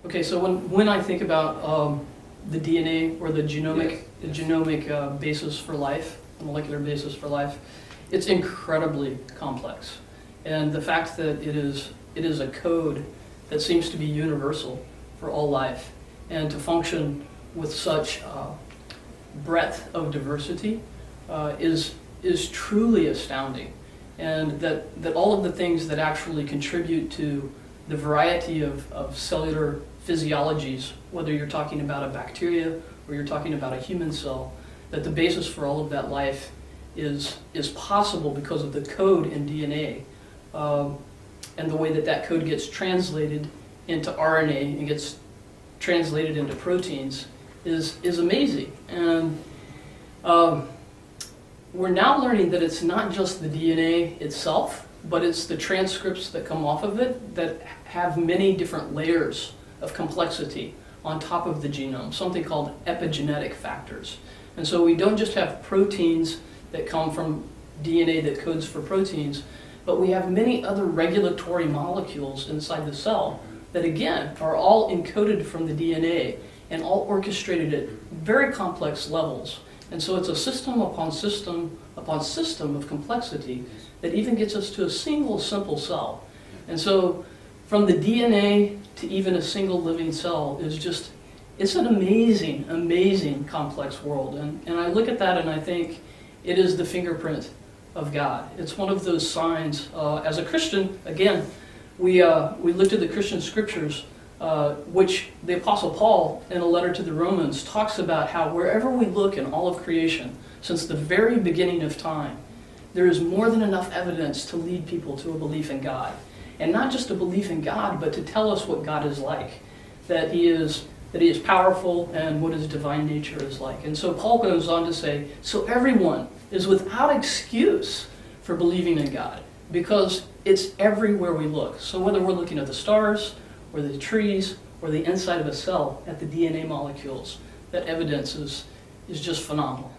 Okay, so when I think about the DNA or the genomic, basis for life, the molecular basis for life, it's incredibly complex. And the fact that it is a code that seems to be universal for all life, and to function with such breadth of diversity is truly astounding. And that all of the things that actually contribute to the variety of cellular physiologies, whether you're talking about a bacteria or you're talking about a human cell, that the basis for all of that life is possible because of the code in DNA, and the way that code gets translated into RNA and gets translated into proteins is amazing. And we're now learning that it's not just the DNA itself, but it's the transcripts that come off of it that have many different layers of complexity on top of the genome, something called epigenetic factors. And so we don't just have proteins that come from DNA that codes for proteins, but we have many other regulatory molecules inside the cell that, again, are all encoded from the DNA and all orchestrated at very complex levels. And so it's a system upon system upon system of complexity that even gets us to a single simple cell. And so from the DNA to even a single living cell is just, it's an amazing, amazing complex world. And I look at that and I think it is the fingerprint of God. It's one of those signs. As a Christian, again, we looked at the Christian scriptures, which the Apostle Paul, in a letter to the Romans, talks about how wherever we look in all of creation, since the very beginning of time, there is more than enough evidence to lead people to a belief in God. And not just a belief in God, but to tell us what God is like, that He is powerful and what His divine nature is like. And so Paul goes on to say, so everyone is without excuse for believing in God, because it's everywhere we look. So whether we're looking at the stars, or the trees, or the inside of a cell, at the DNA molecules, that evidence is just phenomenal.